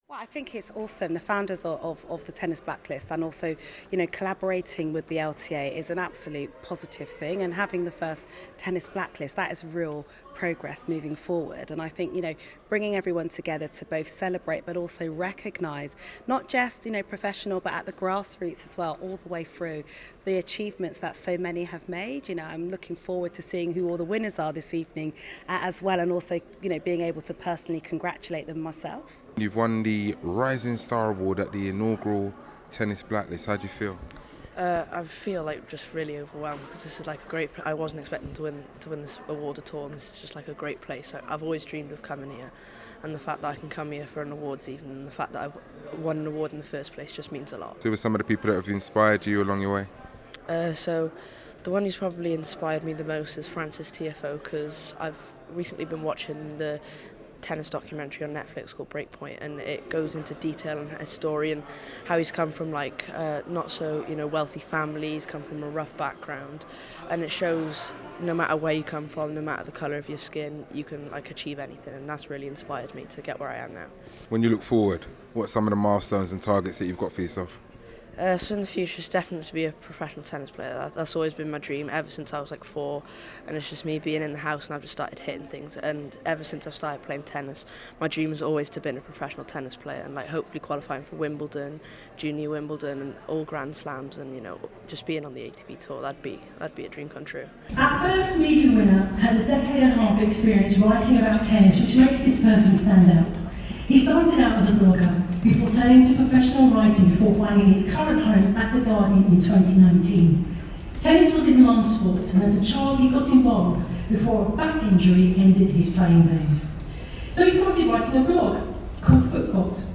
Well, I think it's awesome. The founders of the Tennis Blacklist and also, collaborating with the LTA is an absolute positive thing. And having the first Tennis Blacklist, that is real progress moving forward. And I think, bringing everyone together to both celebrate but also recognise not just, professional but at the grassroots as well, all the way through the achievements that so many have made. I'm looking forward to seeing who all the winners are this evening as well, and also, being able to personally congratulate them myself. You've won the Rising Star Award at the inaugural Tennis Blacklist. How do you feel? I feel like just really overwhelmed because this is like a great. I wasn't expecting to win this award at all, and this is just like a great place. I've always dreamed of coming here, and the fact that I can come here for an awards evening, and the fact that I've won an award in the first place just means a lot. So, who are some of the people that have inspired you along your way? So, the one who's probably inspired me the most is Francis TFO, because I've recently been watching the tennis documentary on Netflix called Breakpoint, and it goes into detail on his story and how he's come from not so wealthy families, come from a rough background, and it shows no matter where you come from, no matter the colour of your skin, you can achieve anything, and that's really inspired me to get where I am now. When you look forward, what are some of the milestones and targets that you've got for yourself? So in the future, it's definitely to be a professional tennis player. That's always been my dream ever since I was 4, and it's just me being in the house and I've just started hitting things. And ever since I've started playing tennis, my dream has always to be a professional tennis player and hopefully qualifying for Wimbledon, Junior Wimbledon, and all Grand Slams, and just being on the ATP tour. That'd be a dream come true. Our first media winner has a decade and a half experience writing about tennis, which makes this person stand out. He started out as a blogger before turning to professional writing before finding his current home at The Guardian in 2019. Tennis was his mum's sport, and as a child he got involved before a back injury ended his playing days. So he started writing a blog called Footfault.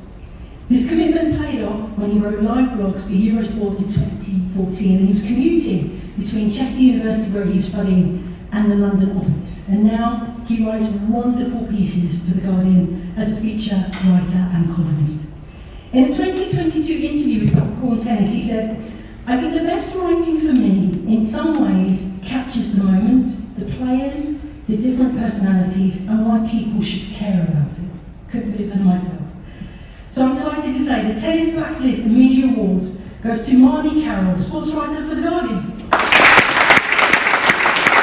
His commitment paid off when he wrote live blogs for Eurosport in 2014, and he was commuting between Chester University, where he was studying, and the London office. And now he writes wonderful pieces for The Guardian as a feature writer and columnist. In a 2022 interview with Popcorn Tennis, he said, "I think the best writing for me, in some ways, captures the moment, the players, the different personalities, and why people should care about it. Couldn't put it better myself." So I'm delighted to say the Tennis Blacklist, the Media Award, goes to Marnie Carroll, sports writer for The Guardian.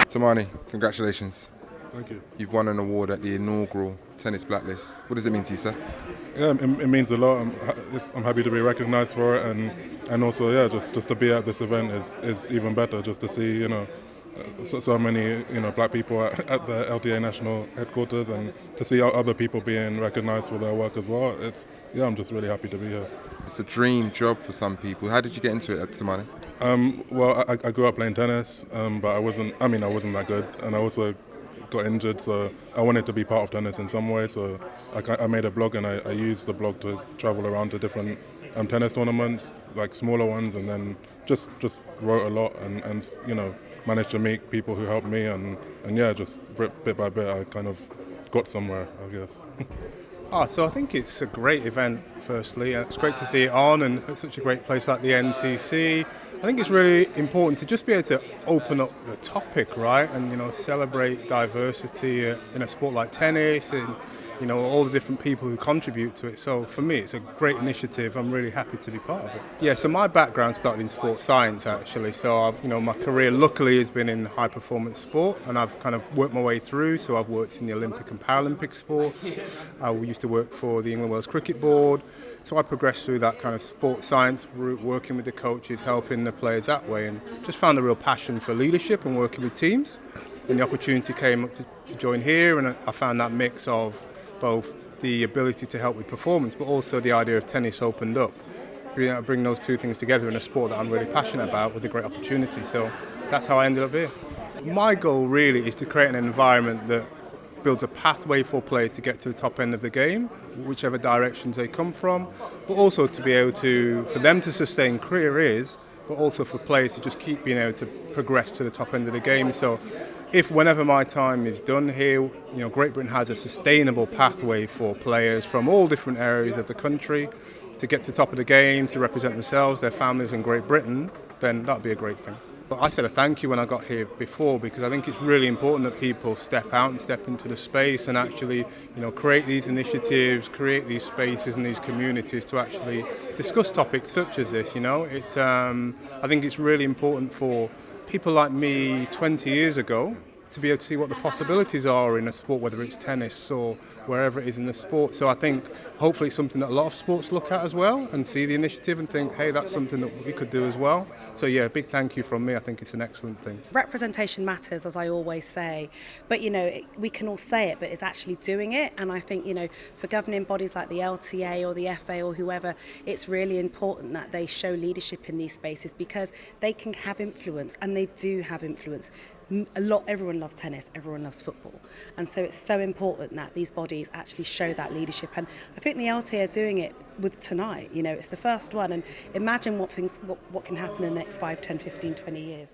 Tamani, congratulations. Thank you. You've won an award at the inaugural Tennis Blacklist. What does it mean to you, sir? Yeah, it means a lot. I'm happy to be recognised for it, and also just to be at this event is even better. Just to see so many black people at the LTA national headquarters, and to see other people being recognised for their work as well. I'm just really happy to be here. It's a dream job for some people. How did you get into it, Tamani? Well, I grew up playing tennis, but I wasn't that good, and I also got injured, so I wanted to be part of tennis in some way. So I made a blog, and I used the blog to travel around to different tennis tournaments, like smaller ones, and then just wrote a lot, and managed to meet people who helped me, and just bit by bit I kind of got somewhere, I guess. So I think it's a great event, firstly. It's great to see it on, and it's such a great place like the NTC. I think it's really important to just be able to open up the topic, right, and celebrate diversity in a sport like tennis, and all the different people who contribute to it. So for me, it's a great initiative. I'm really happy to be part of it. Yeah, so my background started in sports science, actually. So my career luckily has been in high performance sport, and I've kind of worked my way through. So I've worked in the Olympic and Paralympic sports. We used to work for the England Wales Cricket Board. So I progressed through that kind of sports science route, working with the coaches, helping the players that way, and just found a real passion for leadership and working with teams. And the opportunity came up to join here, and I found that mix of both the ability to help with performance, but also the idea of tennis opened up. Bring those two things together in a sport that I'm really passionate about with a great opportunity. So that's how I ended up here. My goal really is to create an environment that builds a pathway for players to get to the top end of the game, whichever directions they come from, but also to be able for them to sustain careers, but also for players to just keep being able to progress to the top end of the game. So whenever my time is done here, Great Britain has a sustainable pathway for players from all different areas of the country to get to the top of the game, to represent themselves, their families in Great Britain, then that'd be a great thing. I said a thank you when I got here before, because I think it's really important that people step out and step into the space and actually, create these initiatives, create these spaces and these communities to actually discuss topics such as this. I think it's really important for people like me 20 years ago to be able to see what the possibilities are in a sport, whether it's tennis or wherever it is in the sport. So I think hopefully it's something that a lot of sports look at as well and see the initiative and think, hey, that's something that we could do as well. So yeah, a big thank you from me. I think it's an excellent thing. Representation matters, as I always say, but we can all say it, but it's actually doing it. And I think for governing bodies like the LTA or the FA or whoever, it's really important that they show leadership in these spaces, because they can have influence, and they do have influence. Everyone loves tennis, everyone loves football, and so it's so important that these bodies actually show that leadership. And I think the LTA are doing it with tonight. It's the first one, and imagine what can happen in the next 5, 10, 15, 20 years.